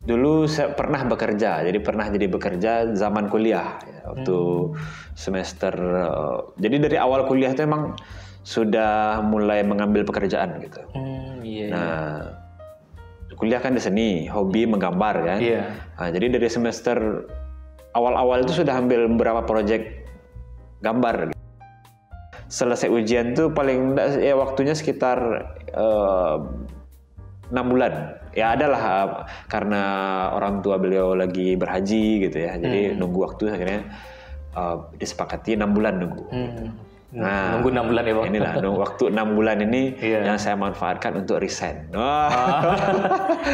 Dulu saya pernah bekerja, jadi bekerja zaman kuliah ya, waktu semester. Jadi dari awal kuliah itu emang sudah mulai mengambil pekerjaan gitu. Iya. Nah, kuliah kan di seni, hobi menggambar kan. Iya. Nah, jadi dari semester awal-awal itu sudah ambil beberapa proyek gambar. Selesai ujian tuh paling enggak ya waktunya sekitar 6 bulan. Ya adalah karena orang tua beliau lagi berhaji gitu ya. Jadi nunggu waktu akhirnya disepakati 6 bulan nunggu. Nah, nunggu 6 bulan ya Bang? Inilah waktu 6 bulan ini yang saya manfaatkan untuk resign.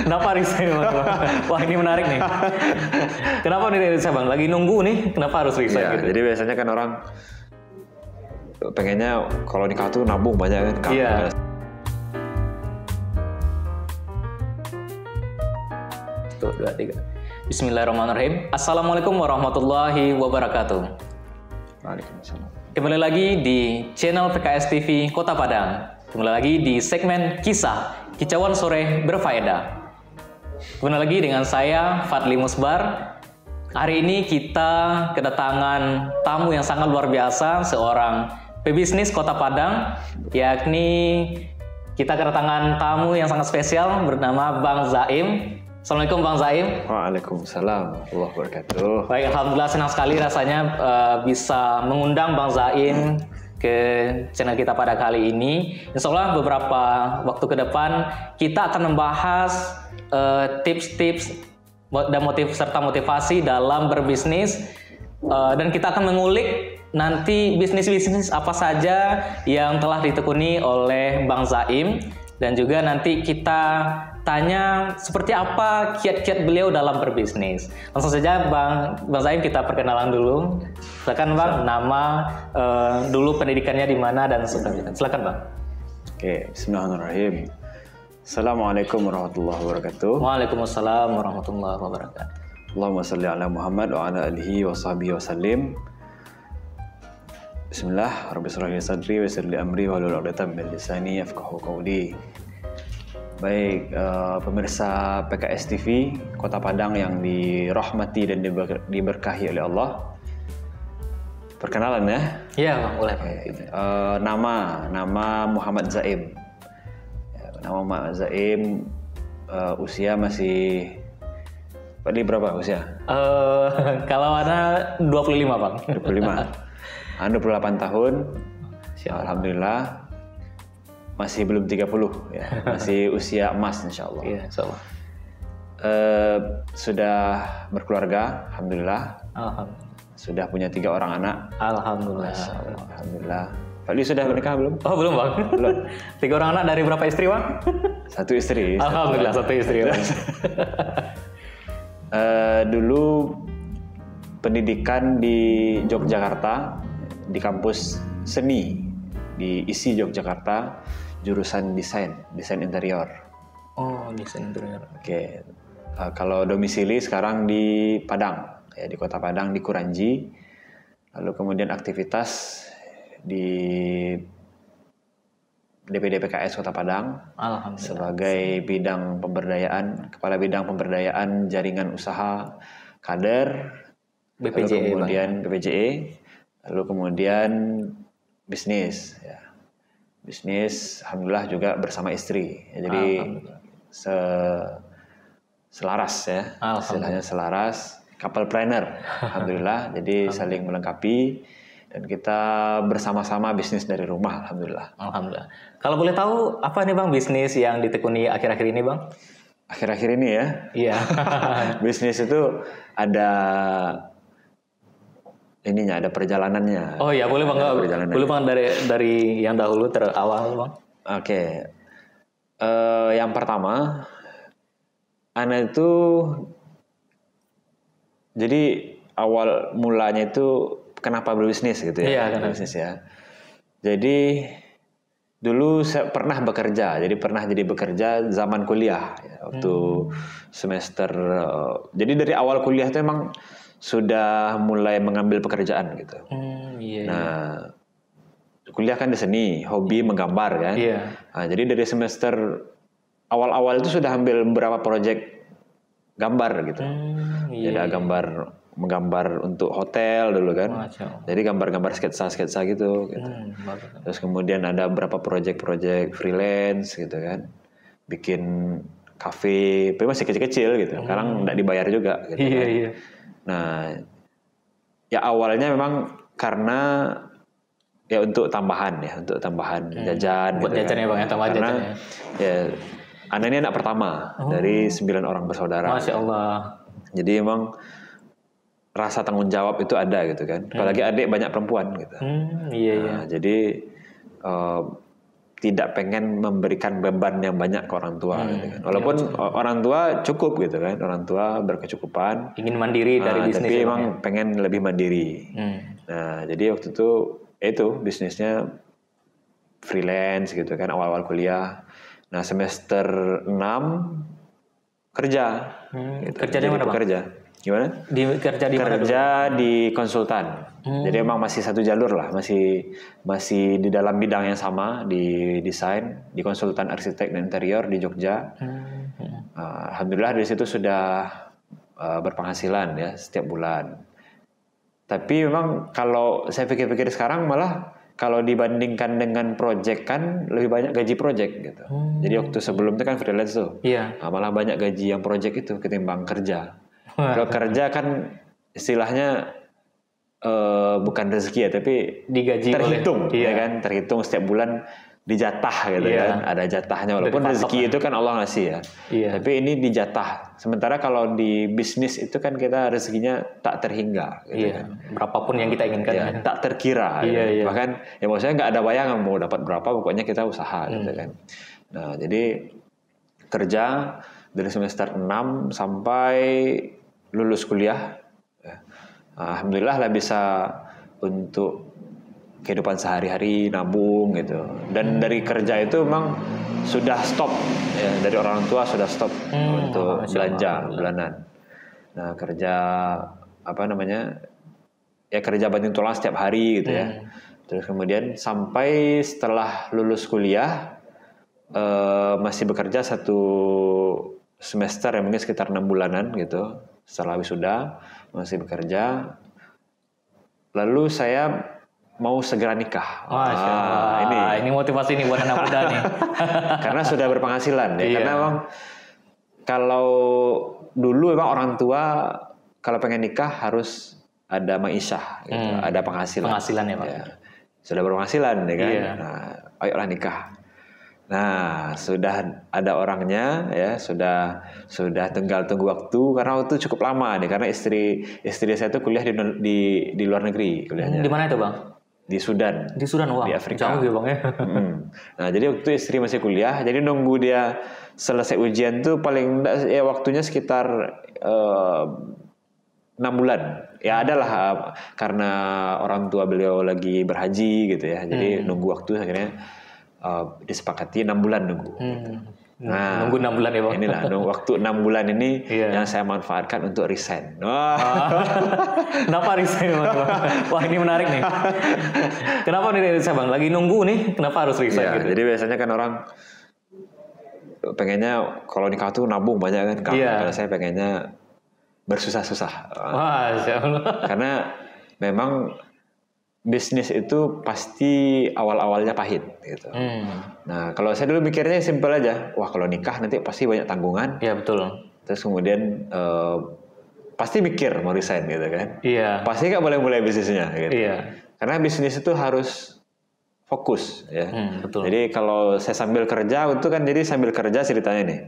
Kenapa resign Bang? Wah ini menarik nih. Kenapa nih resign Bang? Lagi nunggu nih, kenapa harus resign Ya, gitu? jadi biasanya kan orang pengennya kalau nikah tuh nabung banyak kan. Iya. Tuh, 2, 3. Bismillahirrahmanirrahim. Assalamualaikum warahmatullahi wabarakatuh. Waalaikumsalam. Kembali lagi di channel PKS TV Kota Padang. Kembali lagi di segmen kisah Kicauan Sore Berfaedah. Kembali lagi dengan saya Fadli Musbar. Hari ini kita kedatangan tamu yang sangat luar biasa, seorang pebisnis Kota Padang, yakni kita kedatangan tamu yang sangat spesial bernama Bang Zaim. Assalamualaikum Bang Zaim. Waalaikumsalam warahmatullahi wabarakatuh. Baik, alhamdulillah senang sekali rasanya bisa mengundang Bang Zaim ke channel kita pada kali ini. Insya Allah beberapa waktu ke depan kita akan membahas tips-tips dan serta motivasi dalam berbisnis, dan kita akan mengulik nanti bisnis-bisnis apa saja yang telah ditekuni oleh Bang Zaim, dan juga nanti kita tanya seperti apa kiat-kiat beliau dalam berbisnis. Langsung saja Bang Zaim kita perkenalan dulu. Silakan Bang, nama, dulu pendidikannya di mana dan sebagainya. Silakan Bang. Oke, bismillahirrahmanirrahim. Assalamualaikum warahmatullahi wabarakatuh. Waalaikumsalam warahmatullahi wabarakatuh. Allahumma salli ala Muhammad wa ala alihi wa sahbihi wa sallim. Bismillah, Rabbi shrah li sadri wa yassir li amri wahlul 'uqdatam min lisani yafqahu qawli. Baik, pemirsa PKS TV Kota Padang yang dirahmati dan diberkahi oleh Allah. Perkenalan ya. Iya Bang, boleh. Nama Muhammad Zaim. Nama Muhammad Zaim, usia masih Padli berapa usia? Kalau ada 25 Bang. 25. 28 tahun. Alhamdulillah. Masih belum 30 ya. Masih usia emas insyaallah. Iya, insyaallah. Sudah berkeluarga, alhamdulillah. Alhamdulillah. Sudah punya 3 orang anak. Alhamdulillah. Alhamdulillah. Pak Li sudah menikah belum? Oh belum Bang. Belum. 3 orang anak dari berapa istri Bang? 1 istri. Alhamdulillah 1 istri. Dulu pendidikan di Yogyakarta, di kampus seni di ISI Yogyakarta, jurusan desain interior. Oh, desain interior. Oke. Kalau domisili sekarang di Padang, ya di Kota Padang di Kuranji. Lalu kemudian aktivitas di DPD PKS Kota Padang sebagai kepala bidang pemberdayaan jaringan usaha kader, BPJE, lalu kemudian BPJE, lalu kemudian bisnis, ya. Bisnis, alhamdulillah juga bersama istri, ya, jadi selaras ya, istilahnya selaras, couple planner, alhamdulillah, jadi saling melengkapi. Dan kita bersama-sama bisnis dari rumah, alhamdulillah. Alhamdulillah. Kalau boleh tahu apa nih Bang bisnis yang ditekuni akhir-akhir ini Bang? Akhir-akhir ini ya? Iya. Bisnis itu ada ininya, ada perjalanannya. Oh iya, boleh Bang. Boleh Bang dari yang dahulu terawal Bang. Oke. Yang pertama, Ana itu jadi awal mulanya itu kenapa berbisnis gitu ya? Iya, berbisnis ya. Jadi dulu saya pernah bekerja, jadi bekerja zaman kuliah ya, waktu semester. Jadi dari awal kuliah itu emang sudah mulai mengambil pekerjaan gitu. Iya. Nah, kuliah kan di seni, hobi menggambar kan. Iya. Nah, jadi dari semester awal-awal itu sudah ambil beberapa proyek gambar gitu. Jadi ada menggambar untuk hotel dulu kan. Jadi gambar-gambar sketsa-sketsa gitu. Terus kemudian ada beberapa proyek-proyek freelance gitu kan. Bikin kafe, tapi masih kecil-kecil gitu. Sekarang nggak dibayar juga gitu kan. Nah, ya awalnya memang karena ya untuk tambahan jajan buat gitu jajannya kan. Bang, ya tambahan Karena jajannya. ya Anda ini anak pertama dari 9 orang bersaudara. Masya Allah. Jadi emang rasa tanggung jawab itu ada gitu kan. Apalagi adik banyak perempuan gitu. Nah, jadi tidak pengen memberikan beban yang banyak ke orang tua gitu kan. Walaupun orang tua cukup gitu kan. Orang tua berkecukupan. Ingin mandiri dari bisnis. Tapi emang pengen lebih mandiri. Nah, jadi waktu itu bisnisnya freelance gitu kan awal-awal kuliah. Nah, semester 6 kerja. Gitu. Kerja di mana, Bang? Kerja. Gimana? Kerja di mana? Kerja di konsultan. Jadi emang masih satu jalur lah, masih di dalam bidang yang sama, di desain, di konsultan arsitek dan interior di Jogja. Alhamdulillah dari situ sudah berpenghasilan ya setiap bulan. Tapi memang kalau saya pikir-pikir sekarang malah kalau dibandingkan dengan project kan lebih banyak gaji project gitu. Jadi waktu sebelum itu kan freelance tuh. Malah banyak gaji yang project itu ketimbang kerja. Kalau kerja kan istilahnya bukan rezeki ya, tapi digaji terhitung, ya kan, terhitung setiap bulan dijatah gitu kan, ada jatahnya. Walaupun rezeki itu kan Allah ngasih ya, tapi ini dijatah. Sementara kalau di bisnis itu kan kita rezekinya tak terhingga, gitu kan. Berapapun yang kita inginkan, tak terkira. Gitu. Bahkan ya maksudnya nggak ada bayangan mau dapat berapa, pokoknya kita usaha, gitu kan. Nah jadi kerja dari semester 6 sampai lulus kuliah, alhamdulillah lah bisa untuk kehidupan sehari-hari nabung gitu. Dan dari kerja itu memang sudah stop ya, dari orang tua sudah stop untuk belanja bulanan. Nah kerja kerja banting tulang setiap hari gitu ya. Terus kemudian sampai setelah lulus kuliah masih bekerja 1 semester ya mungkin sekitar 6 bulanan gitu. Setelah wisuda masih bekerja, lalu saya mau segera nikah. Ini motivasi nih buat anak muda nih. Karena sudah berpenghasilan ya. Karena memang kalau dulu memang orang tua kalau pengen nikah harus ada ma'isyah, gitu. Ada penghasilan. Penghasilan ya Pak. Ya. Sudah berpenghasilan ya kan. Nah, ayolah nikah. Nah, sudah ada orangnya ya, sudah tinggal tunggu waktu karena waktu cukup lama nih karena istri saya itu kuliah di luar negeri kuliahnya. Di mana itu, Bang? Di Sudan. Di Sudan, wah. Di Afrika. Jauh ya, Bang ya. Nah, jadi waktu istri masih kuliah, jadi nunggu dia selesai ujian tuh paling ya waktunya sekitar 6 bulan. Ya adalah karena orang tua beliau lagi berhaji gitu ya. Jadi nunggu waktu akhirnya disepakati 6 bulan nunggu. Gitu. Nah, nunggu 6 bulan ya Bang. Inilah waktu 6 bulan ini yang saya manfaatkan untuk resign. Kenapa resign Bang? Wah ini menarik nih. Kenapa nih resign Bang? Lagi nunggu nih, kenapa harus resign? Gitu? Jadi biasanya kan orang pengennya kalau nikah tuh nabung banyak kan. Kalau saya pengennya bersusah-susah. Karena memang bisnis itu pasti awal-awalnya pahit gitu. Nah, kalau saya dulu mikirnya simpel aja. Wah, kalau nikah nanti pasti banyak tanggungan. Iya, betul. Terus kemudian pasti mikir mau resign gitu kan. Iya. Pasti nggak boleh mulai bisnisnya gitu. Iya. Karena bisnis itu harus fokus ya. Betul. Jadi kalau saya sambil kerja itu kan jadi sambil kerja ceritanya nih.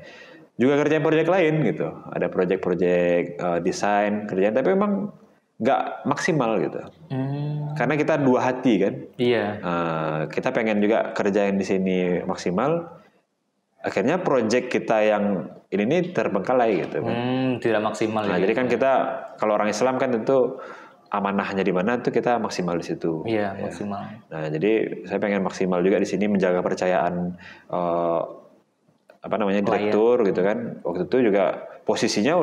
Juga kerjaan proyek lain gitu. Ada proyek-proyek desain, kerjaan tapi memang nggak maksimal gitu. Karena kita 2 hati kan. Iya. Kita pengen juga kerja yang di sini maksimal. Akhirnya proyek kita yang ini terbengkalai gitu kan. Tidak maksimal. Nah, jadi kan kita kalau orang Islam kan tentu amanahnya di mana tuh kita maksimal di situ. Iya, maksimal. Nah, jadi saya pengen maksimal juga di sini menjaga percayaan direktur gitu kan. Waktu itu juga posisinya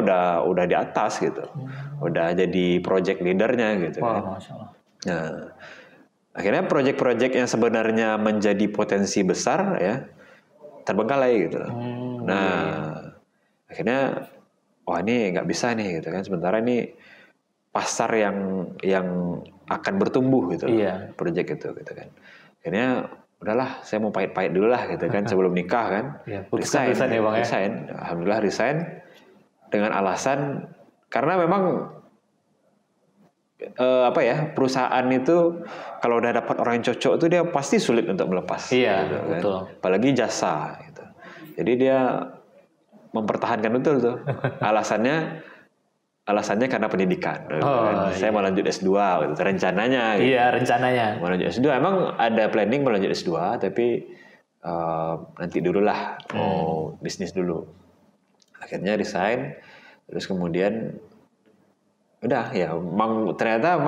udah di atas gitu. Udah jadi project leadernya gitu kan. Masya Allah. Nah, akhirnya project-project yang sebenarnya menjadi potensi besar ya terbengkalai gitu. Akhirnya wah ini nggak bisa nih gitu kan. Sementara ini pasar yang akan bertumbuh gitu, project itu gitu kan. Akhirnya udahlah, saya mau pahit-pahit dulu lah gitu kan sebelum nikah kan. Resign ya Bang ya. Resign, alhamdulillah resign dengan alasan karena memang perusahaan itu kalau udah dapat orang yang cocok itu dia pasti sulit untuk melepas. Iya, gitu, kan. betul. Apalagi jasa gitu. Jadi dia mempertahankan betul tuh. Alasannya karena pendidikan. Saya mau lanjut S2 gitu, rencananya. Gitu. Iya, rencananya. Mau lanjut S2, emang ada planning mau lanjut S2, tapi nanti dulu lah, mau bisnis dulu. Akhirnya resign, terus kemudian udah ya, ternyata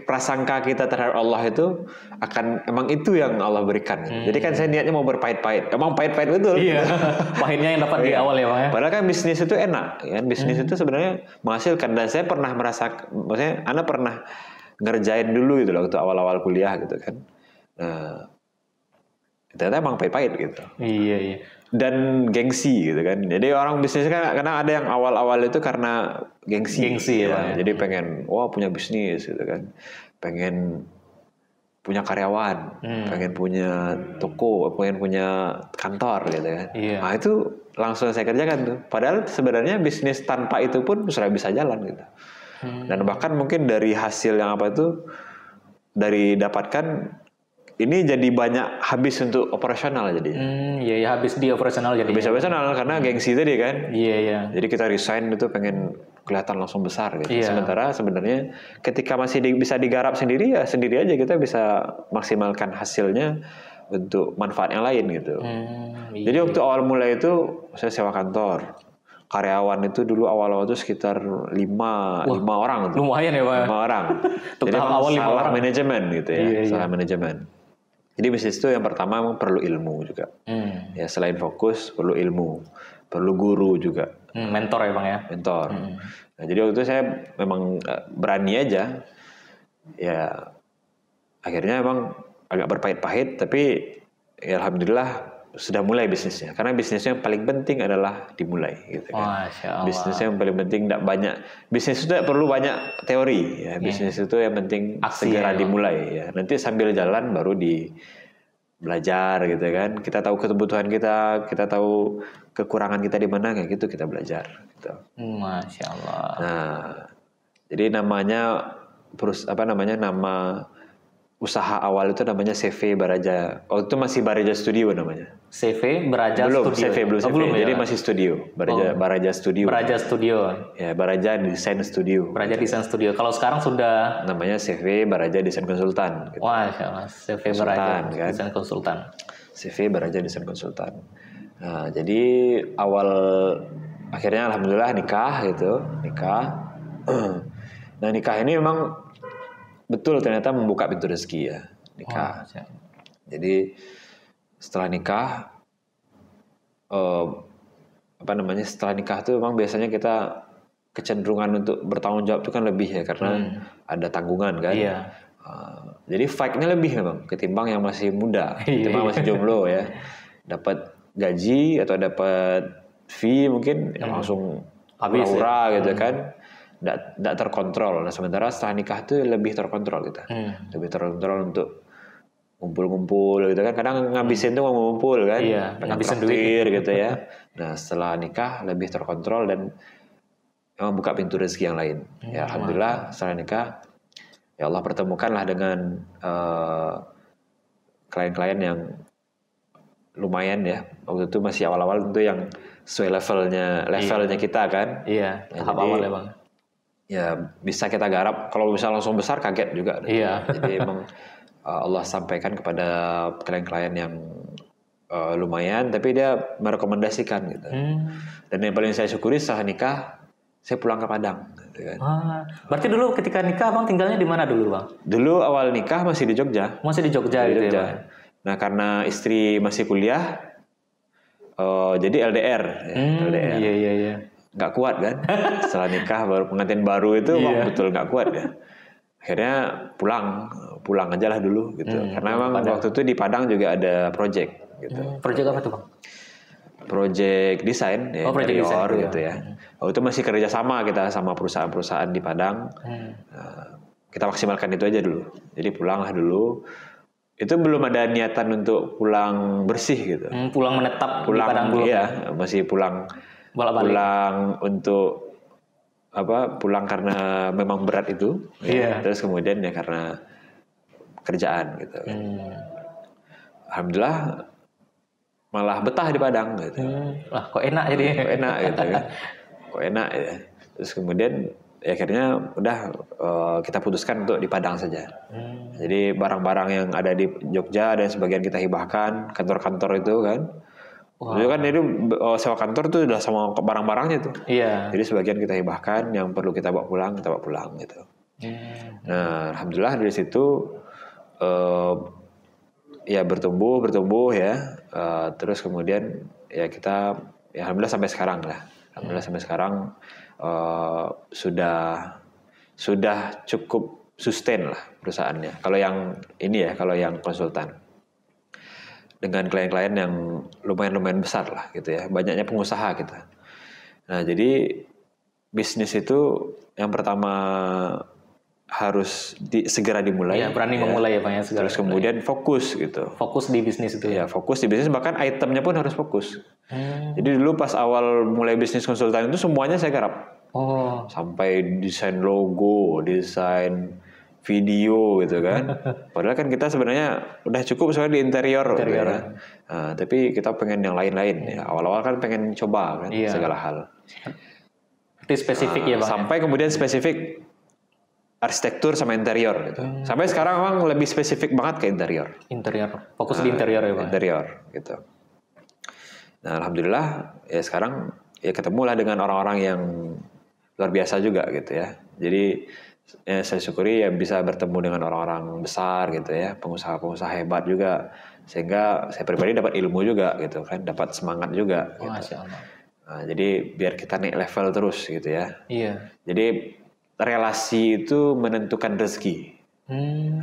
prasangka kita terhadap Allah itu emang itu yang Allah berikan. Jadi kan saya niatnya mau berpahit-pahit, emang pahit-pahit betul. Iya, pahitnya yang dapat di awal ya Bang ya. Padahal kan bisnis itu enak, kan bisnis itu sebenarnya menghasilkan, dan saya pernah maksudnya Ana pernah ngerjain dulu gitu loh waktu awal-awal kuliah gitu kan. Nah, ternyata emang pahit-pahit gitu. Iya. Dan gengsi gitu kan. Jadi orang bisnis kan kadang ada yang awal-awal itu karena gengsi ya. Jadi pengen punya bisnis gitu kan. Pengen punya karyawan, pengen punya toko, pengen punya kantor gitu kan. Iya. Nah itu langsung saya kerjakan tuh. Padahal sebenarnya bisnis tanpa itu pun sudah bisa jalan gitu. Dan bahkan mungkin dari hasil yang dari dapatkan ini jadi banyak habis untuk operasional jadinya. Iya, habis di operasional jadi. Habis operasional karena gengsi tadi kan. Iya. Jadi kita resign itu pengen kelihatan langsung besar gitu. Iya. Sementara sebenarnya ketika masih bisa digarap sendiri ya sendiri aja kita bisa maksimalkan hasilnya untuk manfaat yang lain gitu. Jadi waktu awal mulai itu saya sewa kantor. Karyawan itu dulu awal-awal itu sekitar 5 orang. Lumayan ya Pak. 5 orang. Jadi awal 5 salah orang. manajemen gitu ya. Salah manajemen. Jadi bisnis itu yang pertama memang perlu ilmu juga. Ya selain fokus perlu ilmu, perlu guru juga. Mentor ya Bang ya. Mentor. Nah, jadi waktu itu saya memang berani aja. Ya akhirnya memang agak berpahit-pahit, tapi ya alhamdulillah sudah mulai bisnisnya. Karena bisnisnya yang paling penting adalah dimulai gitu kan. Masya Allah. Bisnisnya yang paling penting tidak banyak. Bisnis itu tidak perlu banyak teori ya. Bisnis itu yang penting segera dimulai ya. Nanti sambil jalan baru belajar gitu kan. Kita tahu kebutuhan kita tahu kekurangan kita di mana, kayak gitu kita belajar gitu. Masya Allah. Nah, jadi nama usaha awal itu namanya CV Baraja. Oh, itu masih Baraja Studio namanya. CV Baraja Studio. Belum Jadi ya? masih studio. Baraja Studio. Baraja Studio. Ya, Baraja Design Studio. Baraja Design Studio. Kalau sekarang sudah namanya CV Baraja Design Consultant. Gitu. Wah, CV Baraja kan? Design Consultant. CV Baraja Design Consultant. Nah, jadi akhirnya alhamdulillah nikah. Nah, nikah ini memang betul ternyata membuka pintu rezeki ya, nikah. Jadi setelah nikah, setelah nikah tuh memang biasanya kita kecenderungan untuk bertanggung jawab itu kan lebih ya, karena ada tanggungan kan. Iya. Jadi fight-nya lebih memang ketimbang yang masih muda, ketimbang masih jomblo ya. Dapat gaji atau dapat fee mungkin langsung hura-hura gitu kan. Tidak terkontrol. Nah, sementara setelah nikah tuh lebih terkontrol kita. Lebih terkontrol untuk ngumpul-ngumpul gitu kan. Kadang ngabisin tuh ngumpul kan. Iya, ngabisin duit gitu ya. Nah, setelah nikah lebih terkontrol dan membuka pintu rezeki yang lain. Ya alhamdulillah setelah nikah ya Allah pertemukanlah dengan klien-klien yang lumayan ya. Waktu itu masih awal-awal tentu yang sesuai levelnya kita kan. Iya, tahap awal ya Bang. Ya bisa kita garap. Kalau bisa langsung besar kaget juga. Iya. Jadi emang Allah sampaikan kepada klien-klien yang lumayan, tapi dia merekomendasikan gitu. Dan yang paling saya syukuri setelah nikah, saya pulang ke Padang. Gitu kan. Berarti dulu ketika nikah Bang tinggalnya di mana dulu Bang? Dulu awal nikah masih di Jogja. Masih di Jogja gitu ya Bang? Nah karena istri masih kuliah, jadi LDR. LDR. Iya. Nggak kuat kan, setelah nikah baru pengantin baru itu betul nggak kuat ya. Akhirnya pulang aja lah dulu gitu. Karena memang waktu itu di Padang juga ada project gitu. Project apa tuh Bang? project desain ya, project interior design gitu ya. Itu masih kerja sama kita sama perusahaan-perusahaan di Padang. Kita maksimalkan itu aja dulu. Jadi pulanglah dulu. Itu belum ada niatan untuk pulang bersih gitu. Pulang menetap di Pulang Padang dulu. iya, masih pulang Bolak-balik. pulang untuk pulang karena memang berat itu. Ya. Terus kemudian ya karena kerjaan gitu. Alhamdulillah malah betah di Padang gitu. Lah kok enak jadi. Kok enak gitu kan. Kok enak ya. Terus kemudian ya akhirnya udah kita putuskan untuk di Padang saja. Jadi barang-barang yang ada di Jogja dan sebagian kita hibahkan, kantor-kantor itu kan. Itu kan itu sewa kantor tuh udah sama barang-barangnya tuh. Iya. Jadi sebagian kita hibahkan, yang perlu kita bawa pulang gitu. Nah, alhamdulillah dari situ ya bertumbuh ya. Terus kemudian ya kita ya alhamdulillah sampai sekarang lah. Alhamdulillah sampai sekarang sudah cukup sustain lah perusahaannya. Kalau yang ini ya, kalau yang konsultan dengan klien-klien yang lumayan besar lah gitu ya. Banyaknya pengusaha kita. Nah, jadi bisnis itu yang pertama harus segera dimulai. Iya, berani memulai ya Pak ya. Terus kemudian fokus gitu. Fokus di bisnis itu ya. Fokus di bisnis, bahkan itemnya pun harus fokus. Jadi dulu pas awal mulai bisnis konsultan itu semuanya saya garap. Sampai desain logo, desain video gitu kan. Padahal kan kita sebenarnya udah cukup soalnya di interior. Gitu ya. Nah, tapi kita pengen yang lain-lain ya. Awal-awal kan pengen coba kan segala hal. Itu spesifik ya Bang. Sampai kemudian spesifik arsitektur sama interior gitu. Sampai sekarang memang lebih spesifik banget ke interior. Fokus di interior ya Bang. Interior gitu. Nah, alhamdulillah ya sekarang ya ketemulah dengan orang-orang yang luar biasa juga gitu ya. Jadi ya, saya syukuri ya bisa bertemu dengan orang-orang besar gitu ya, pengusaha-pengusaha hebat juga, sehingga saya pribadi dapat ilmu juga gitu kan, dapat semangat juga. Gitu. Nah, jadi biar kita naik level terus gitu ya. Iya. Jadi relasi itu menentukan rezeki.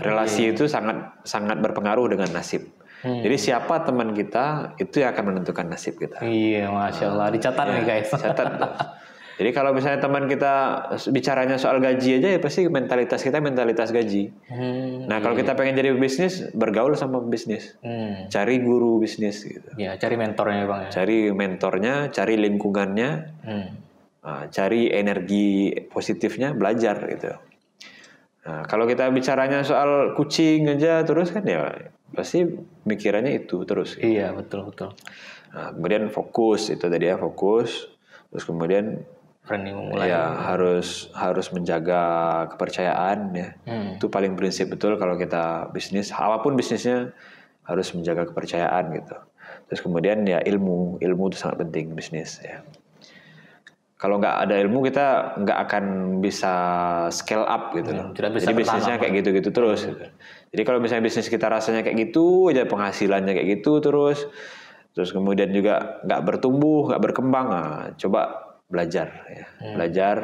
Relasi itu sangat berpengaruh dengan nasib. Jadi siapa teman kita itu yang akan menentukan nasib kita. Iya, Masya Allah. Dicatat nih guys. Catat. Jadi kalau misalnya teman kita bicaranya soal gaji aja ya pasti mentalitas kita mentalitas gaji. Nah kalau kita pengen jadi bisnis, bergaul sama bisnis. Cari guru bisnis gitu. Ya, cari mentornya Bang ya. Cari mentornya, cari lingkungannya. Cari energi positifnya, belajar gitu. Nah, kalau kita bicaranya soal kucing aja terus kan ya pasti mikirannya itu terus. Gitu. Iya betul. Nah, kemudian fokus itu tadi ya fokus. Terus kemudian memulai. Ya harus menjaga kepercayaan ya. Itu paling prinsip betul kalau kita bisnis. Apapun bisnisnya harus menjaga kepercayaan gitu. Terus kemudian ya ilmu itu sangat penting bisnis ya. Kalau nggak ada ilmu kita nggak akan bisa scale up gitu loh. Jadi bisnisnya kayak gitu-gitu terus. Gitu. Jadi kalau misalnya bisnis kita rasanya kayak gitu aja penghasilannya kayak gitu terus kemudian juga nggak bertumbuh, nggak berkembang, coba belajar ya. Belajar,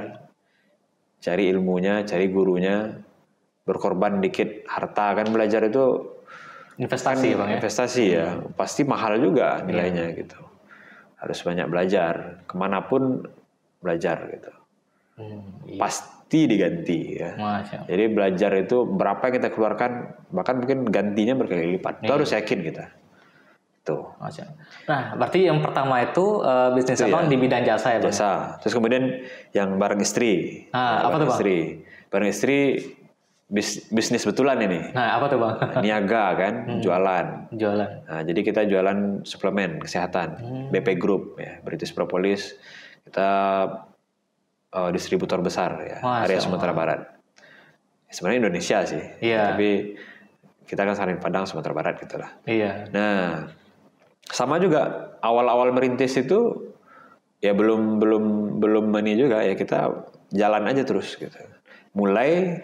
cari ilmunya, cari gurunya, berkorban dikit harta kan belajar itu investasi kan, Bang ya. Investasi ya, pasti mahal juga nilainya gitu. Harus banyak belajar, kemanapun belajar gitu. Pasti diganti ya. Jadi belajar itu berapa yang kita keluarkan, bahkan mungkin gantinya berkali lipat. Itu harus yakin kita. Tuh. Nah, berarti yang pertama itu bisnis Abang di bidang jasa ya Bang? Jasa. Terus kemudian yang bareng istri. Apa tuh Bang? Bareng istri bisnis betulan ini. Nah, apa tuh Bang? Niaga kan, jualan. Nah, jadi kita jualan suplemen kesehatan, BP Group ya, British Propolis. Kita distributor besar ya, area Sumatera Barat. Sebenarnya Indonesia sih, tapi kita kan selain Padang, Sumatera Barat gitulah. Iya. Nah, sama juga awal-awal merintis itu ya belum ini juga ya kita jalan aja terus gitu. Mulai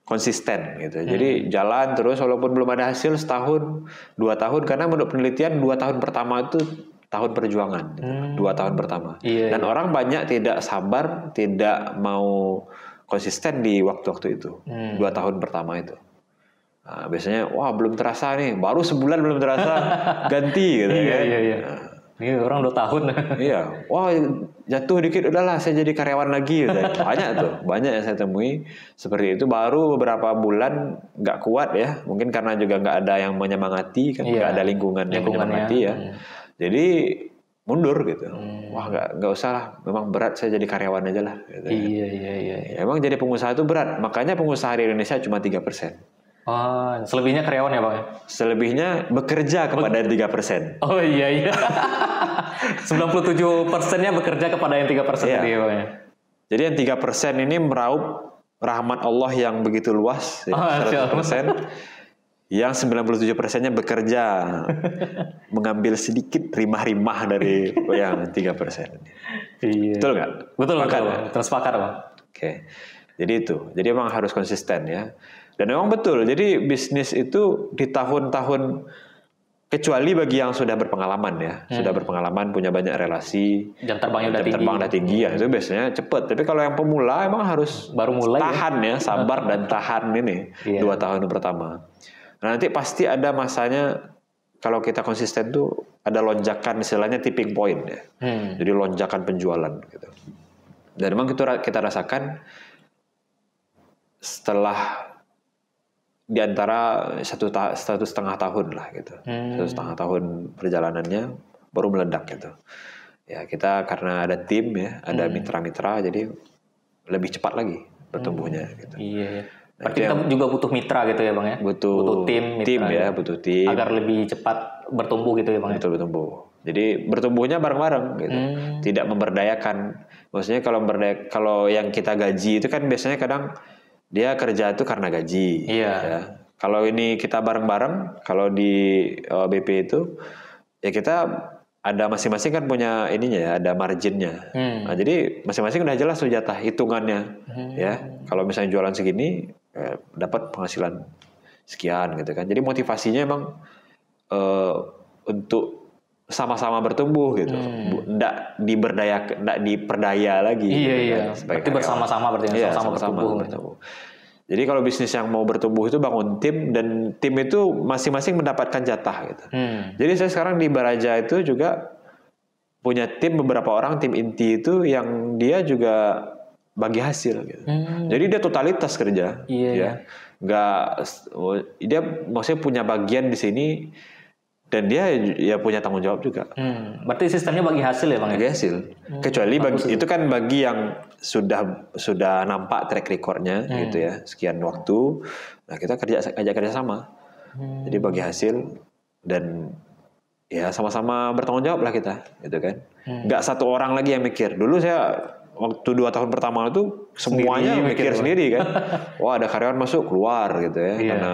konsisten gitu. Jadi jalan terus walaupun belum ada hasil setahun, 2 tahun karena menurut penelitian 2 tahun pertama itu tahun perjuangan, 2 tahun pertama. Dan orang banyak tidak sabar, tidak mau konsisten di waktu-waktu itu, 2 tahun pertama itu. Nah, biasanya, wah belum terasa nih, baru sebulan belum terasa, ganti gitu kan. Iya, orang 2 tahun. Iya, wah jatuh dikit udahlah saya jadi karyawan lagi. Banyak tuh, banyak yang saya temui seperti itu. Baru beberapa bulan nggak kuat ya, mungkin karena juga nggak ada yang menyemangati kan, nggak ada lingkungan yang menyemangati ya. Jadi mundur gitu. Wah nggak usah lah, memang berat saya jadi karyawan aja lah. Gitu. Iya. Emang jadi pengusaha itu berat, makanya pengusaha di Indonesia cuma 3%. Oh, selebihnya karyawan ya Bang? Selebihnya bekerja kepada 3%. Oh iya. 97%-nya bekerja kepada yang 3% Iya. tadi ya Bang ya? Jadi yang 3% ini meraup rahmat Allah yang begitu luas, ya, 100%. Yang 97%-nya bekerja, mengambil sedikit rimah-rimah dari yang 3%. Iya. Betul nggak? Betul. Terus sepakat Bang. Oke. Jadi itu. Jadi emang harus konsisten ya. Dan memang betul, jadi bisnis itu di tahun-tahun, kecuali bagi yang sudah berpengalaman ya, sudah berpengalaman, punya banyak relasi, jam terbang udah tinggi ya, itu biasanya cepet. Tapi kalau yang pemula emang harus baru mulai tahan ya, sabar dan tahan ini 2 tahun pertama. Nah, nanti pasti ada masanya, kalau kita konsisten tuh ada lonjakan, istilahnya tipping point ya, jadi lonjakan penjualan gitu. Dan memang kita rasakan setelah di antara 1,5 tahun lah gitu, 1,5 tahun perjalanannya baru meledak gitu. Ya kita karena ada tim ya, ada mitra-mitra, jadi lebih cepat lagi bertumbuhnya gitu. Iya. Berarti kita juga butuh mitra gitu ya Bang ya? Butuh tim ya, butuh tim agar lebih cepat bertumbuh gitu ya Bang? Betul, bertumbuh. Jadi bertumbuhnya bareng-bareng gitu, tidak memberdayakan. Maksudnya kalau yang kita gaji itu kan biasanya kadang dia kerja itu karena gaji. Iya. Ya. Kalau ini kita bareng-bareng, kalau di BP itu ya kita ada masing-masing kan punya ininya ya, ada marginnya. Nah, jadi masing-masing udah jelas tuh jatah hitungannya. Ya, kalau misalnya jualan segini dapat penghasilan sekian gitu kan. Jadi motivasinya emang untuk sama-sama bertumbuh gitu, nggak diperdaya lagi. Iya. Berarti bersama-sama berarti sama-sama bertumbuh. Jadi kalau bisnis yang mau bertumbuh itu bangun tim, dan tim itu masing-masing mendapatkan jatah gitu. Jadi saya sekarang di Baraja itu juga punya tim, beberapa orang tim inti itu yang dia juga bagi hasil gitu. Jadi dia totalitas kerja, ya. Dia maksudnya punya bagian di sini. Dan dia ya punya tanggung jawab juga. Berarti sistemnya bagi hasil ya Bang? Bagi hasil. Kecuali itu kan bagi yang sudah nampak track recordnya gitu ya, sekian waktu. Nah kita ajak kerja sama. Jadi bagi hasil dan ya sama-sama bertanggung jawab lah kita, gitu kan. Nggak satu orang lagi yang mikir. Dulu saya waktu 2 tahun pertama itu semuanya mikir sendiri kan. Wah ada karyawan masuk keluar gitu ya, karena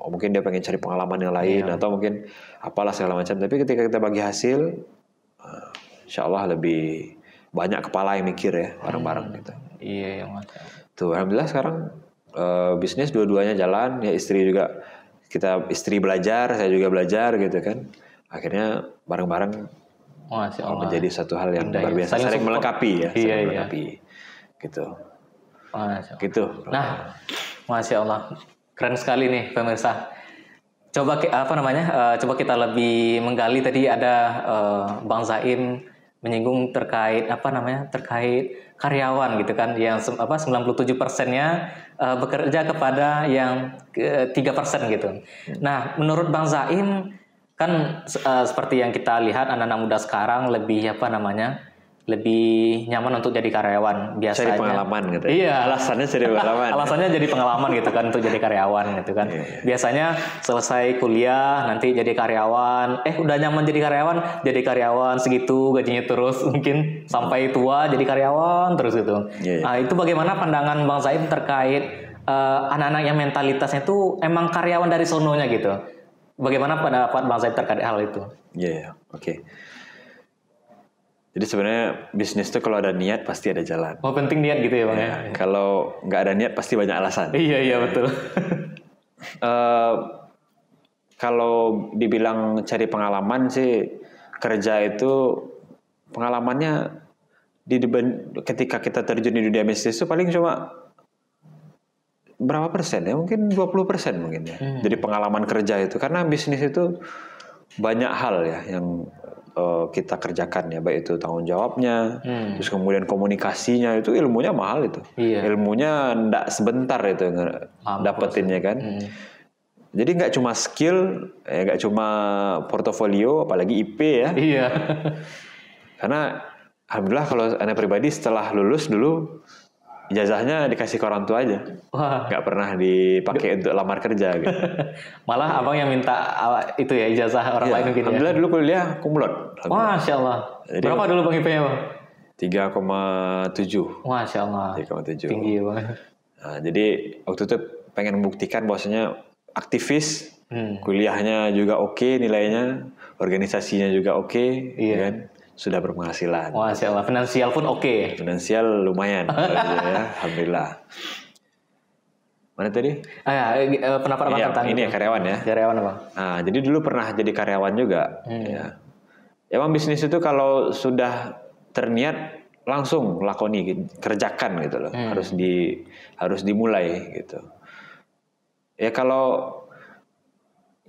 mungkin dia pengen cari pengalaman yang lain atau mungkin apalah segala macam. Tapi ketika kita bagi hasil, insya Allah lebih banyak kepala yang mikir ya bareng-bareng gitu. Iya Mas. Tuh alhamdulillah sekarang bisnis dua-duanya jalan ya, istri belajar, saya juga belajar gitu kan. Akhirnya bareng-barang menjadi satu hal yang luar biasa, saling melengkapi ya, melengkapi gitu. Gitu. Nah, Masya Allah. Keren sekali nih pemirsa. Coba coba kita lebih menggali. Tadi ada Bang Zaim menyinggung terkait terkait karyawan gitu kan, yang 97%-nya bekerja kepada yang 3% gitu. Nah, menurut Bang Zaim kan seperti yang kita lihat anak-anak muda sekarang lebih lebih nyaman untuk jadi karyawan biasanya. Cari pengalaman gitu. Iya. Alasannya cari pengalaman. Alasannya jadi pengalaman gitu kan, untuk jadi karyawan gitu kan. Iya. Biasanya selesai kuliah nanti jadi karyawan. Udah nyaman jadi karyawan segitu gajinya terus, mungkin sampai tua jadi karyawan terus gitu. Iya. Nah itu bagaimana pandangan Bang Zaim terkait anak-anak yang mentalitasnya itu emang karyawan dari sononya gitu? Bagaimana pendapat Bang Zaim terkait hal itu? Iya. Oke. Jadi sebenarnya bisnis itu kalau ada niat pasti ada jalan. Oh penting niat gitu ya Bang ya? Kalau nggak ada niat pasti banyak alasan. Iya betul. Kalau dibilang cari pengalaman sih, kerja itu pengalamannya ketika kita terjun di dunia bisnis itu paling cuma berapa persen ya? Mungkin 20% mungkin ya. Jadi pengalaman kerja itu, karena bisnis itu banyak hal ya yang kita kerjakan ya, baik itu tanggung jawabnya, terus kemudian komunikasinya, itu ilmunya mahal itu. Iya. Ilmunya ndak sebentar itu dapetinnya kan. Jadi nggak cuma skill, nggak cuma portofolio, apalagi IP ya. Iya. Karena alhamdulillah kalau anak pribadi setelah lulus dulu ijazahnya dikasih ke orang tua aja. Wah. Nggak pernah dipakai untuk lamar kerja gitu. Malah abang yang minta itu ya ijazah orang lain mungkin ya. Alhamdulillah dulu kuliah kumlot. Wah, Masya Allah. Jadi, berapa dulu bang IP-nya bang? 3,7. Masya Allah. 3,7. Tinggi bang. Nah, jadi waktu itu pengen membuktikan bahwasanya aktivis, kuliahnya juga oke nilainya, organisasinya juga oke, Iya. kan? Sudah berpenghasilan. Masya Allah. Finansial pun oke. Finansial lumayan, ya, alhamdulillah. Mana tadi? Pendapat abang Iya, tentang ini ya karyawan ya. Karyawan bang. Nah, jadi dulu pernah jadi karyawan juga. Ya. Emang bisnis itu kalau sudah terniat langsung lakoni, kerjakan gitu loh. Harus dimulai gitu. Ya kalau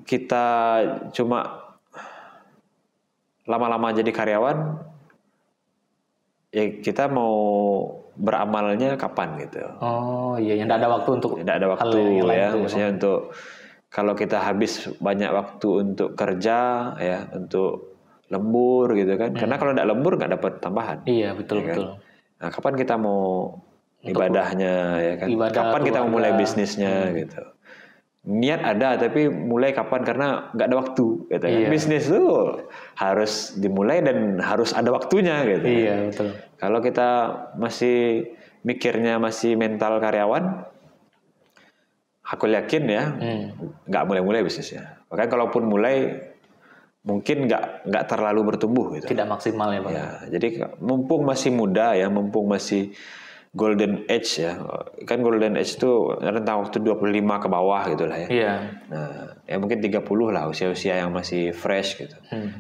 kita cuma lama-lama jadi karyawan, ya kita mau beramalnya kapan gitu. Oh iya, yang tidak ada waktu untuk. Tidak ada waktu ya, maksudnya untuk kalau kita habis banyak waktu untuk kerja ya, untuk lembur gitu kan. Karena kalau tidak lembur nggak dapat tambahan. Iya betul ya kan? betul. Nah, kapan kita mau ibadahnya ya kan? Kapan kita mau mulai bisnisnya gitu? Niat ada tapi mulai kapan, karena nggak ada waktu gitu kan. Bisnis tuh harus dimulai dan harus ada waktunya gitu. Iya betul. Kalau kita masih mikirnya masih mental karyawan, aku yakin ya nggak mulai bisnisnya. Makanya kalaupun mulai mungkin nggak terlalu bertumbuh gitu. Tidak maksimal ya Bang. Ya, jadi mumpung masih muda ya, mumpung masih golden age ya. Kan golden age itu rentang waktu 25 ke bawah gitu lah ya. Iya. Nah, ya mungkin 30 lah, usia-usia yang masih fresh gitu.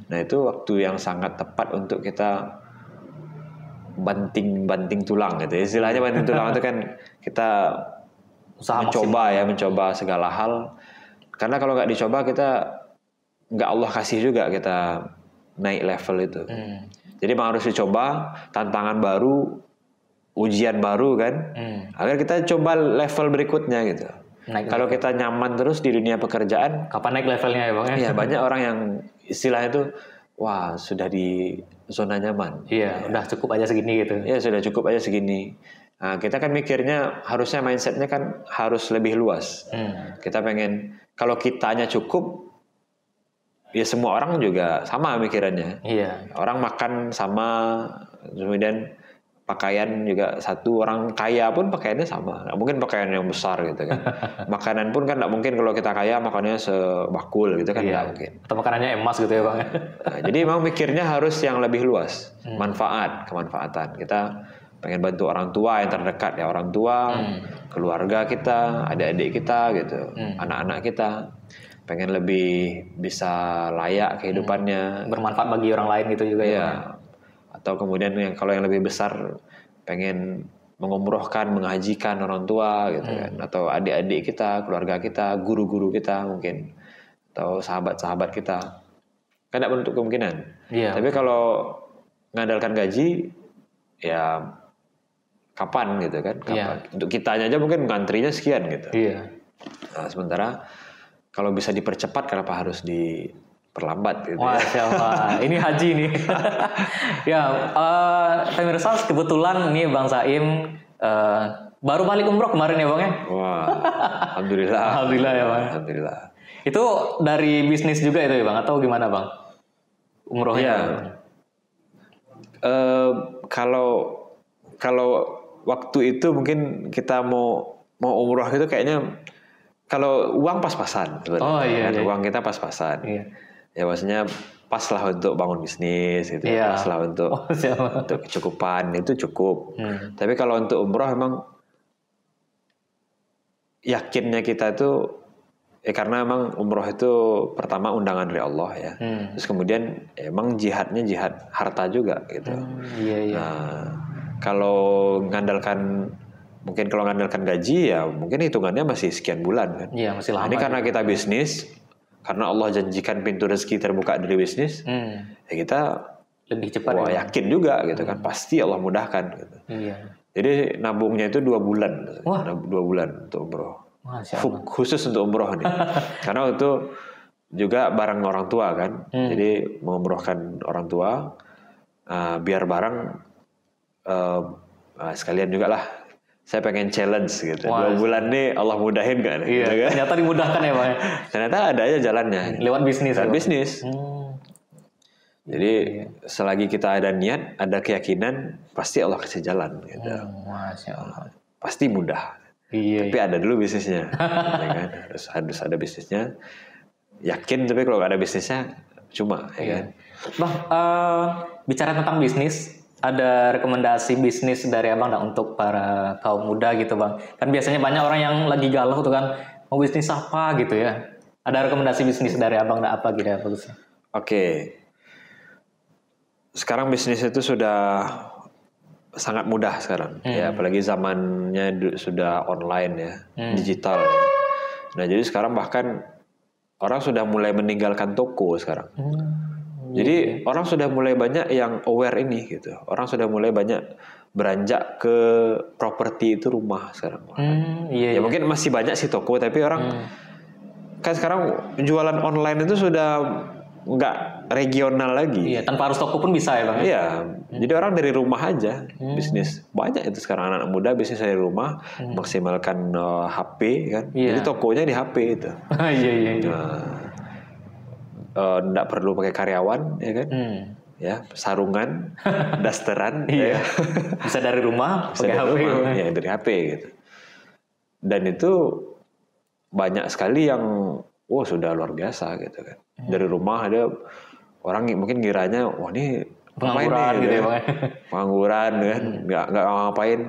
Nah, itu waktu yang sangat tepat untuk kita banting tulang gitu. Istilahnya banting tulang itu kan kita mencoba segala hal. Karena kalau nggak dicoba kita nggak Allah kasih juga kita naik level itu. Jadi memang harus dicoba, tantangan baru, ujian baru kan, agar kita coba level berikutnya gitu. Kalau kita nyaman terus di dunia pekerjaan, kapan naik levelnya ya Bang? Iya, banyak orang yang istilahnya itu, wah sudah di zona nyaman. Iya, udah cukup aja segini gitu. Iya, sudah cukup aja segini. Nah, kita kan mikirnya harusnya mindsetnya kan harus lebih luas. Kita pengen, kalau kitanya cukup, ya semua orang juga sama mikirannya. Iya. Orang makan sama, kemudian pakaian juga satu, orang kaya pun pakaiannya sama. Nggak mungkin pakaian yang besar gitu kan. Makanan pun kan nggak mungkin kalau kita kaya makannya sebakul gitu kan, nggak mungkin. Atau makanannya emas gitu ya Bang. Nah, jadi memang mikirnya harus yang lebih luas. Kemanfaatan. Kita pengen bantu orang tua yang terdekat ya, orang tua, keluarga kita, adik-adik kita gitu, anak-anak kita. Pengen lebih bisa layak kehidupannya, bermanfaat bagi orang lain gitu juga ya. Atau kemudian kalau yang lebih besar pengen mengumrohkan, menghajikan orang tua gitu kan, atau adik-adik kita, keluarga kita, guru-guru kita mungkin, atau sahabat-sahabat kita. Kan tidak menutup kemungkinan. Tapi kalau mengandalkan gaji, ya kapan gitu kan? Kapan? Untuk kitanya aja mungkin ngantrinya sekian gitu. Nah, sementara kalau bisa dipercepat, kenapa harus diperlambat gitu? Masya Allah, ini haji nih. Ya, pemirsa, kebetulan nih Bang Zaim baru balik umroh kemarin ya Bang ya? Wah, alhamdulillah. Alhamdulillah ya Bang. Alhamdulillah. Itu dari bisnis juga itu ya Bang, atau gimana Bang? Umrohnya? Kalau waktu itu mungkin kita mau umroh itu kayaknya, kalau uang pas-pasan, uang kita pas-pasan. Ya maksudnya pas lah untuk bangun bisnis, gitu. Pas lah untuk kecukupan, itu cukup. Tapi kalau untuk umroh emang yakinnya kita itu, karena emang umroh itu pertama undangan dari Allah ya. Terus kemudian emang jihadnya jihad harta juga gitu. Nah, kalau ngandalkan gaji ya mungkin hitungannya masih sekian bulan kan. Iya, masih lama. Ini karena kita bisnis, karena Allah janjikan pintu rezeki terbuka dari bisnis, ya kita lebih cepat. Wah, yakin juga gitu kan, pasti Allah mudahkan. Gitu. Iya. Jadi nabungnya itu 2 bulan, Wah. 2 bulan untuk umroh. Masya Allah. Khusus untuk umroh nih, karena itu juga bareng orang tua kan, jadi mengumrohkan orang tua, biar bareng sekalian juga lah. Saya pengen challenge gitu. Wah. 2 bulan nih Allah mudahin gak nih? Iya. Gitu kan? Ternyata dimudahkan ya Bang. Ternyata ada aja jalannya. Lewat bisnis. Lewat ya, Bang? bisnis. Jadi selagi kita ada niat, ada keyakinan, pasti Allah kasih jalan. Gitu. Masya Allah. Pasti mudah. Iya. Tapi ada dulu bisnisnya, ya kan? Harus ada bisnisnya. Yakin, tapi kalau nggak ada bisnisnya, cuma. Ya kan? Bang, bicara tentang bisnis, ada rekomendasi bisnis dari Abang nggak untuk para kaum muda gitu Bang? Kan biasanya banyak orang yang lagi galau tuh kan, mau bisnis apa gitu ya. Ada rekomendasi bisnis dari Abang nggak apa gitu ya bagusnya? Oke. Sekarang bisnis itu sudah sangat mudah sekarang. Ya, apalagi zamannya sudah online ya, digital. Ya. Nah, jadi sekarang bahkan orang sudah mulai meninggalkan toko sekarang. Jadi orang sudah mulai banyak yang aware ini gitu. Orang sudah mulai banyak beranjak ke properti itu rumah sekarang. Ya mungkin masih banyak sih toko, tapi orang kan sekarang jualan online itu sudah nggak regional lagi. Iya, tanpa harus toko pun bisa ya Bang? Iya, jadi orang dari rumah aja bisnis. Banyak itu sekarang anak muda bisnis dari rumah, maksimalkan HP kan. Jadi tokonya di HP itu. Iya. Nggak perlu pakai karyawan, ya kan? Ya, sarungan, dasteran. Iya. Bisa dari rumah, pakai HP. Ya, dari HP gitu. Dan itu banyak sekali yang, sudah luar biasa gitu kan. Dari rumah ada orang mungkin kiranya, wah ini pengangguran gitu ya Bang. Pengangguran kan, nggak ngapain.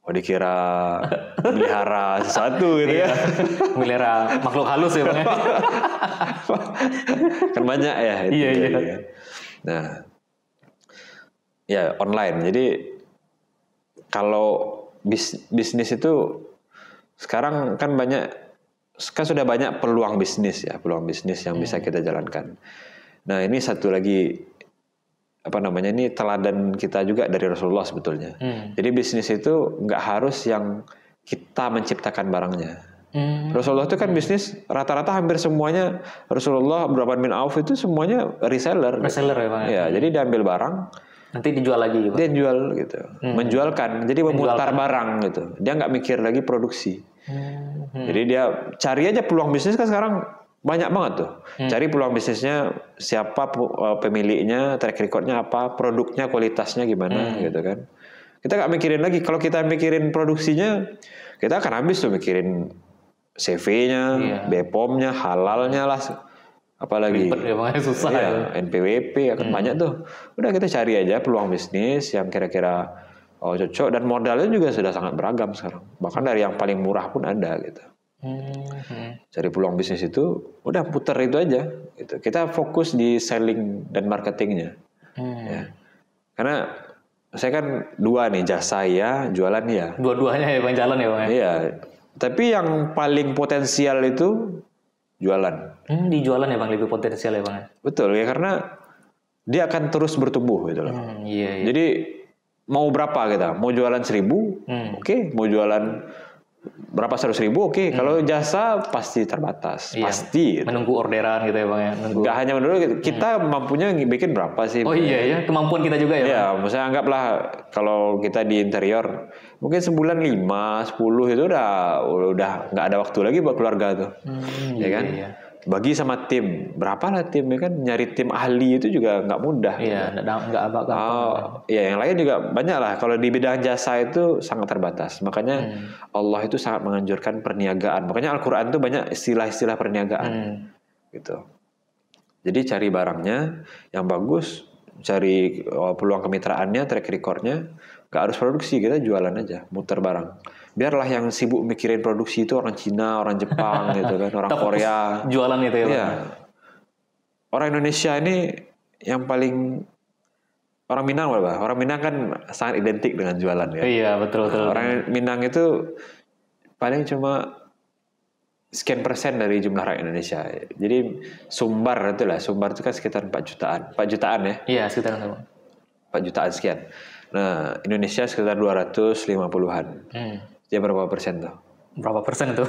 Oh dikira melihara sesuatu gitu ya. Melihara makhluk halus ya Bang. Kan banyak ya. Iya. Nah, ya online. Jadi kalau bisnis itu sekarang kan sudah banyak peluang bisnis yang bisa kita jalankan. Nah ini satu lagi ini teladan kita juga dari Rasulullah sebetulnya. Jadi bisnis itu nggak harus yang kita menciptakan barangnya. Rasulullah itu kan bisnis rata-rata hampir semuanya Rasulullah, Abdurrahman bin Auf itu semuanya reseller. Reseller ya Bang. Ya, jadi diambil barang, nanti dijual lagi. Bang. Dia jual gitu, menjualkan. Jadi memutar barang gitu. Dia nggak mikir lagi produksi. Jadi dia cari aja peluang bisnis kan sekarang banyak banget tuh. Cari peluang bisnisnya, siapa pemiliknya, track recordnya apa, produknya, kualitasnya gimana gitu kan. Kita nggak mikirin lagi. Kalau kita mikirin produksinya, kita akan habis tuh mikirin CV-nya, BPOM-nya, halalnya lah. Apalagi ribet ya, makanya susah ya. NPWP akan banyak tuh. Udah kita cari aja peluang bisnis yang kira-kira cocok, dan modalnya juga sudah sangat beragam sekarang. Bahkan dari yang paling murah pun ada gitu. Cari peluang bisnis itu udah puter itu aja gitu. Kita fokus di selling dan marketingnya. Ya. Karena saya kan 2 nih, jasa ya, jualan ya. Dua-duanya ya Bang, jalan ya Bang. Iya. Tapi yang paling potensial itu jualan. Di jualan ya Bang, lebih potensial ya Bang. Betul ya, karena dia akan terus bertumbuh gitu loh. Iya. Jadi mau berapa kita? Mau jualan 1.000? Oke. Mau jualan berapa 100.000? Oke. Kalau jasa pasti terbatas. Iya. Pasti. Gitu. Menunggu orderan gitu ya Bang ya. Gak hanya menunggu, kita mampunya bikin berapa sih? Oh iya ya, kemampuan kita juga ya Bang? Iya, misalnya anggaplah kalau kita di interior, mungkin sebulan 5, 10 itu udah nggak ada waktu lagi buat keluarga tuh. Ya kan? Iya. Bagi sama tim, berapa lah tim ya kan, nyari tim ahli itu juga nggak mudah. Iya, nggak gampang. Ya yang lain juga banyak lah. Kalau di bidang jasa itu sangat terbatas. Makanya Allah itu sangat menganjurkan perniagaan. Makanya Al-Quran itu banyak istilah-istilah perniagaan. Gitu. Jadi cari barangnya yang bagus, cari peluang kemitraannya, track recordnya. Gak harus produksi, kita jualan aja, muter barang. Biarlah yang sibuk mikirin produksi itu orang Cina, orang Jepang gitu kan, orang Korea. Jualan itu ya. Iya. Orang Indonesia ini yang paling, orang Minang apa? Orang Minang kan sangat identik dengan jualan ya. Iya, betul. Orang Minang itu paling cuma sekian persen dari jumlah rakyat Indonesia. Jadi Sumbar itu kan sekitar 4 jutaan ya. Iya, sekitar 4 jutaan sekian. Nah, Indonesia sekitar 250-an. Jadi berapa persen tuh? Berapa persen itu?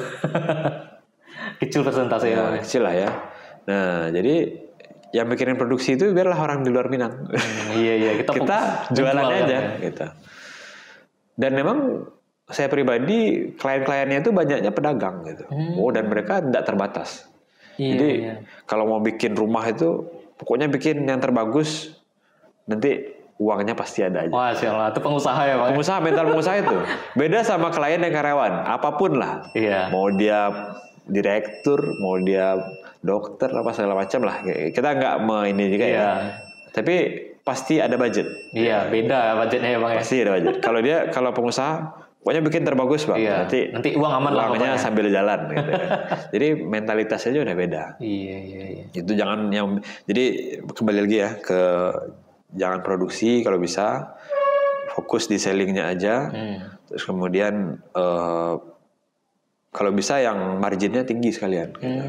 Kecil persentase ya. Kecil lah ya. Nah, jadi yang bikin produksi itu biarlah orang di luar Minang. Iya, kita jualan aja gitu. Dan memang saya pribadi klien-kliennya itu banyaknya pedagang gitu. Dan mereka tidak terbatas. Jadi kalau mau bikin rumah itu pokoknya bikin yang terbagus, nanti uangnya pasti ada aja. Wah, sialah, itu pengusaha ya, Bang. Pengusaha, mental pengusaha itu. Beda sama klien dan karyawan, apapun lah. Iya. Mau dia direktur, mau dia dokter apa segala macam lah. Kita nggak ini juga ya. Tapi pasti ada budget. Iya, beda budgetnya ya, Bang. Pasti ada budget. Kalau pengusaha, pokoknya bikin terbagus, Bang. Iya. Nanti uang aman lah. Uangnya sambil jalan gitu kan. Jadi mentalitasnya udah beda. Iya. Itu jangan yang. Jadi kembali lagi ya ke jangan produksi kalau bisa, fokus di sellingnya aja. Terus kemudian kalau bisa yang marginnya tinggi sekalian. Gitu.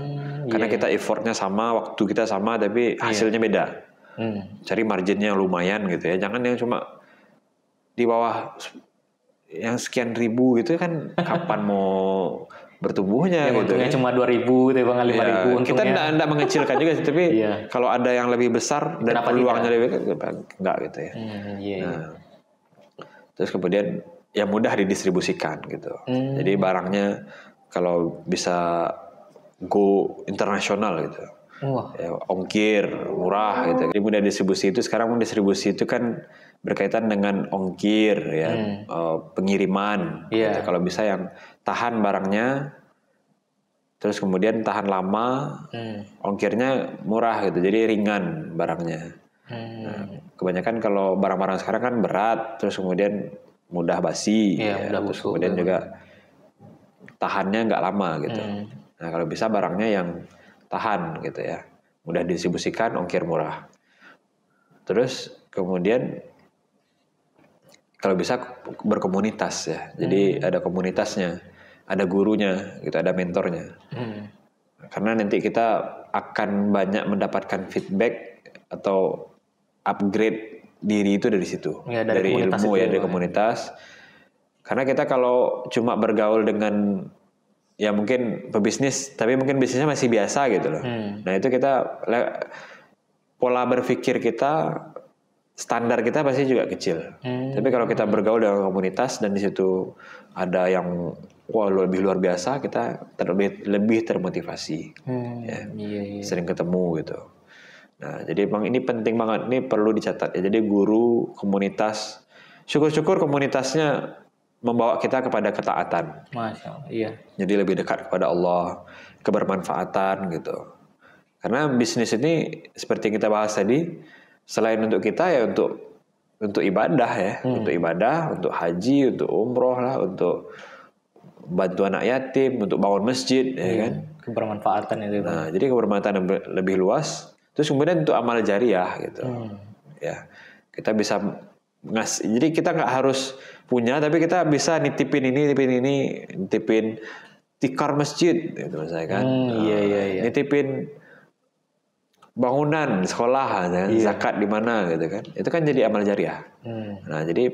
Karena kita effortnya sama, waktu kita sama, tapi hasilnya beda. Cari marginnya yang lumayan gitu ya. Jangan yang cuma di bawah yang sekian ribu gitu kan, kapan mau bertumbuhnya ya, gitu. Untungnya cuma 2.000 gitu ya, Bang, 5.000 Kita enggak mengecilkan juga sih, tapi kalau ada yang lebih besar dan peluangnya lebih enggak gitu ya. Nah, terus kemudian ya mudah didistribusikan gitu. Jadi barangnya kalau bisa go internasional gitu. Ya, ongkir murah gitu. Jadi mudah distribusi itu, sekarang distribusi itu kan berkaitan dengan ongkir ya, pengiriman. Gitu. Kalau bisa yang tahan barangnya, terus kemudian tahan lama, ongkirnya murah gitu. Jadi ringan barangnya. Nah, kebanyakan kalau barang-barang sekarang kan berat, terus kemudian mudah basi, mudah terus busuk, kemudian juga tahannya nggak lama gitu. Nah kalau bisa barangnya yang tahan gitu ya, mudah didistribusikan, ongkir murah. Terus kemudian kalau bisa berkomunitas ya, jadi ada komunitasnya, ada gurunya gitu, ada mentornya. Karena nanti kita akan banyak mendapatkan feedback atau upgrade diri itu dari situ, dari ilmu ya, dari komunitas. Karena kita kalau cuma bergaul dengan ya mungkin pebisnis, tapi mungkin bisnisnya masih biasa gitu loh. Nah itu kita pola berpikir kita, standar kita pasti juga kecil. Tapi kalau kita bergaul dengan komunitas dan di situ ada yang lebih luar biasa, kita lebih termotivasi. Sering ketemu gitu. Nah jadi emang ini penting banget, ini perlu dicatat ya. Jadi guru, komunitas, syukur-syukur komunitasnya membawa kita kepada ketaatan. Masya Allah, iya. Jadi lebih dekat kepada Allah, kebermanfaatan gitu. Karena bisnis ini seperti yang kita bahas tadi, selain untuk kita ya untuk ibadah ya, untuk ibadah, untuk haji, untuk umroh lah, untuk bantu anak yatim, untuk bangun masjid, ya kan? Kebermanfaatan itu. Nah, jadi kebermanfaatan lebih luas. Terus kemudian untuk amal jariah gitu, ya kita bisa jadi kita nggak harus punya, tapi kita bisa nitipin tikar masjid gitu misalnya kan. Nitipin bangunan sekolah kan, zakat di mana gitu kan. Itu kan jadi amal jariah. Nah, jadi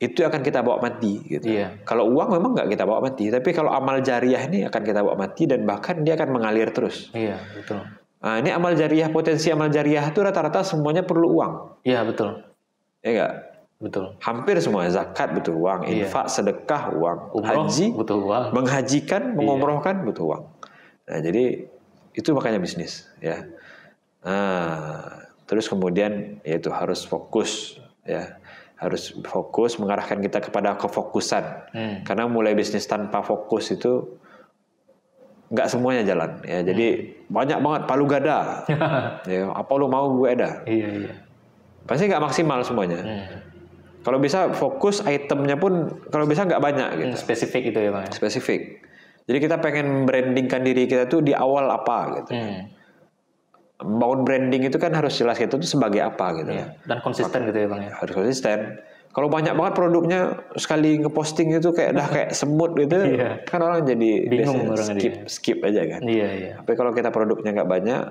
itu akan kita bawa mati gitu. Kalau uang memang nggak kita bawa mati, tapi kalau amal jariah ini akan kita bawa mati dan bahkan dia akan mengalir terus. Iya, betul. Nah, ini amal jariah, potensi amal jariah itu rata-rata semuanya perlu uang. Iya, betul. Ya enggak? Betul. Hampir semua, zakat butuh uang, infak, sedekah uang, umroh, haji butuh uang, menghajikan, mengumrohkan butuh uang. Nah, jadi itu makanya bisnis ya. Nah, terus kemudian yaitu harus fokus ya. Harus fokus mengarahkan kita kepada kefokusan. Karena mulai bisnis tanpa fokus itu nggak semuanya jalan ya. Jadi banyak banget palu gada. Ya, apa lu mau gue ada. Iya. Pasti nggak maksimal semuanya. Kalau bisa fokus itemnya pun kalau bisa nggak banyak gitu. Spesifik itu ya Bang. Spesifik. Jadi kita pengen brandingkan diri kita tuh di awal apa gitu. Bangun branding itu kan harus jelas kita tuh sebagai apa gitu. Dan konsisten gitu ya Bang ya. Harus konsisten. Kalau banyak banget produknya sekali ngeposting itu kayak dah kayak semut gitu, kan orang jadi bingung skip aja kan. Tapi kalau kita produknya nggak banyak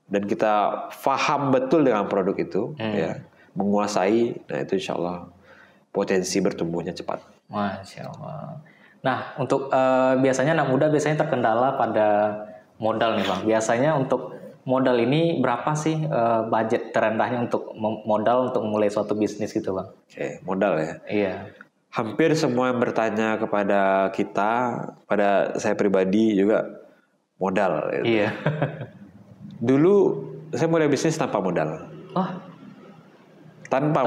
dan kita paham betul dengan produk itu, ya menguasai, nah itu insya Allah potensi bertumbuhnya cepat. Masya Allah. Nah untuk biasanya anak muda biasanya terkendala pada modal nih Bang. Biasanya untuk modal ini berapa sih budget terendahnya untuk modal untuk memulai suatu bisnis gitu Bang? Oke, modal ya. Iya. Hampir semua yang bertanya kepada kita, pada saya pribadi juga modal. Gitu. Iya. Dulu saya mulai bisnis tanpa modal. Oh. Tanpa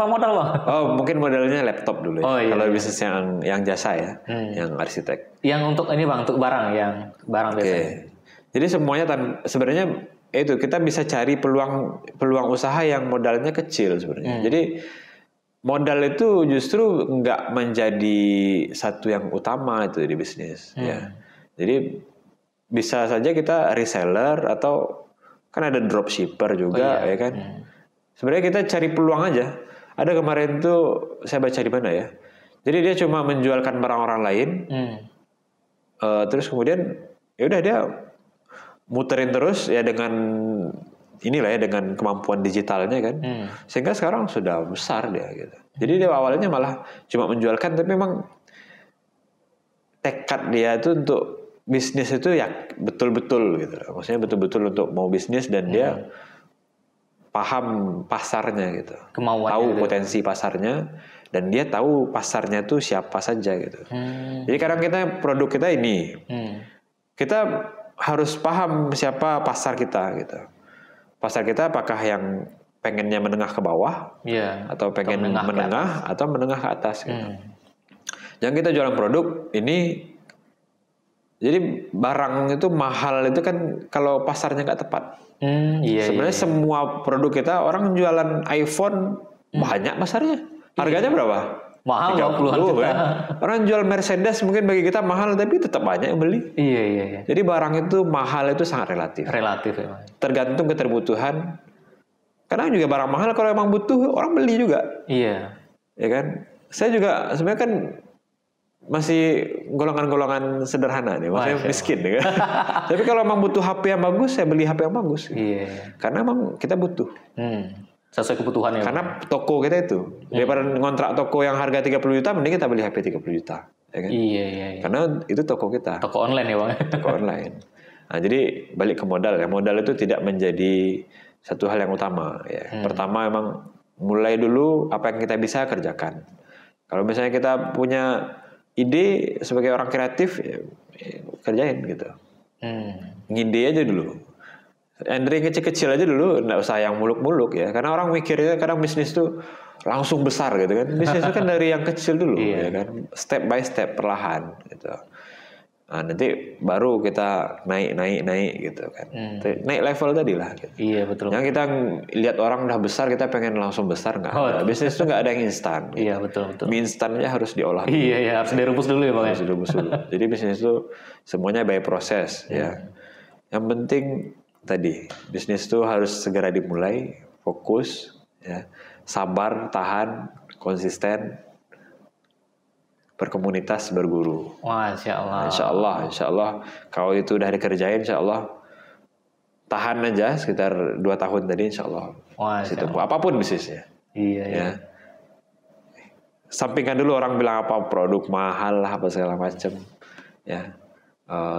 modal Bang. Oh, mungkin modalnya laptop dulu ya. Oh, iya, kalau bisnis yang jasa ya, yang arsitek. Yang untuk ini Bang, untuk barang biasanya. Jadi semuanya sebenarnya itu kita bisa cari peluang usaha yang modalnya kecil sebenarnya. Jadi modal itu justru nggak menjadi satu yang utama itu di bisnis ya. Jadi bisa saja kita reseller atau kan ada dropshipper juga ya kan. Sebenarnya kita cari peluang aja. Ada kemarin tuh saya baca di mana ya. Jadi dia cuma menjualkan barang orang lain. Terus kemudian ya udah dia muterin terus ya dengan inilah ya dengan kemampuan digitalnya kan. Sehingga sekarang sudah besar dia gitu. Jadi dia awalnya malah cuma menjualkan tapi memang tekad dia itu untuk bisnis itu ya betul-betul gitu. Maksudnya betul-betul untuk mau bisnis dan dia paham pasarnya gitu. Tahu gitu. Potensi pasarnya dan dia tahu pasarnya itu siapa saja gitu. Jadi kadang produk kita ini kita harus paham siapa pasar kita gitu. Pasar kita apakah yang pengennya menengah ke bawah atau pengen menengah atau menengah ke atas gitu. Yang kita jualan produk ini jadi barang itu mahal itu kan kalau pasarnya nggak tepat. Sebenarnya semua produk kita orang jualan iPhone banyak pasarnya. Harganya berapa? Mahal 20-an juta. Kan? Orang jual Mercedes mungkin bagi kita mahal tapi tetap banyak yang beli. Iya. Jadi barang itu mahal itu sangat relatif. Relatif ya. Tergantung keterbutuhan. Kadang juga barang mahal kalau emang butuh orang beli juga. Iya. Ya kan? Saya juga sebenarnya kan masih golongan-golongan sederhana nih, maksudnya miskin ya kan. Tapi kalau emang butuh HP yang bagus, saya beli HP yang bagus. Iya. Karena emang kita butuh. Sesuai kebutuhannya. Karena toko kita itu daripada ngontrak toko yang harga 30 juta, mending kita beli HP 30 juta, ya kan? Iya. Karena itu toko kita. Toko online ya, Bang. Toko online. Nah, jadi balik ke modal ya. Modal itu tidak menjadi satu hal yang utama ya. Pertama emang mulai dulu apa yang kita bisa kerjakan. Kalau misalnya kita punya ide sebagai orang kreatif ya kerjain gitu. Ngide aja dulu. Yang kecil-kecil aja dulu, nggak usah yang muluk-muluk ya. Karena orang mikirnya kadang bisnis tuh langsung besar gitu kan. Bisnis itu kan dari yang kecil dulu ya kan. Step by step perlahan gitu. Nah, nanti baru kita naik gitu kan. Naik level tadi lah gitu. Iya betul. Yang kita lihat orang udah besar kita pengen langsung besar nggak. Bisnis itu nggak ada yang instan. Gitu. Iya betul. Mie instannya harus diolah dulu. Iya harus direbus dulu ya Bang. Harus direbus dulu. Jadi bisnis itu semuanya by proses ya. Yang penting tadi bisnis itu harus segera dimulai, fokus ya, sabar, tahan, konsisten. Berkomunitas, berguru. Masya Allah. Insya Allah. Kalau itu udah dikerjain, insya Allah tahan aja sekitar 2 tahun tadi, insya Allah. Apapun bisnisnya. Iya. Ya. Sampingkan dulu orang bilang apa produk mahal lah, apa segala macam. Ya,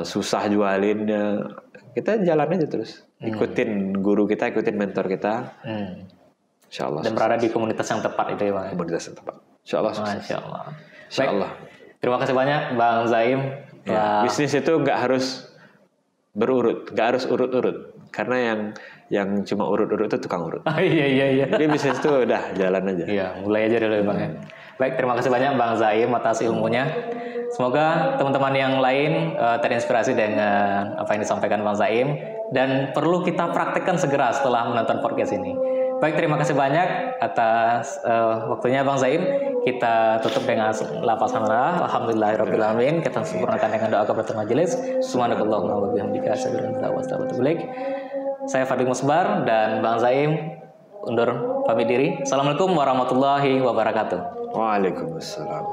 susah jualinnya. Kita jalan aja terus. Ikutin guru kita, ikutin mentor kita. Insya Allah. Dan berada di komunitas yang tepat itu ya Bang. Komunitas yang tepat. Insya Allah. Masya Allah. Insya Allah. Terima kasih banyak Bang Zaim. Ya, bisnis itu nggak harus berurut, nggak harus urut-urut. Karena yang cuma urut-urut itu tukang urut. Iya. Jadi bisnis itu udah jalan aja. Iya, mulai aja dulu ya Bang. Baik, terima kasih banyak Bang Zaim atas ilmunya. Semoga teman-teman yang lain terinspirasi dengan apa yang disampaikan Bang Zaim dan perlu kita praktekkan segera setelah menonton podcast ini. Baik, terima kasih banyak atas waktunya Bang Zaim. Kita tutup dengan lafaz hamdalah. Alhamdulillahirabbil alamin. Kita sempurnakan dengan doa kafaratul majelis. Subhanakallahumma wa bihamdika asyhadu an la ilaha illa anta astaghfiruka wa atubu ilaik. Saya Fadil Musbar dan Bang Zaim undur pamit diri. Assalamualaikum warahmatullahi wabarakatuh. Waalaikumsalam.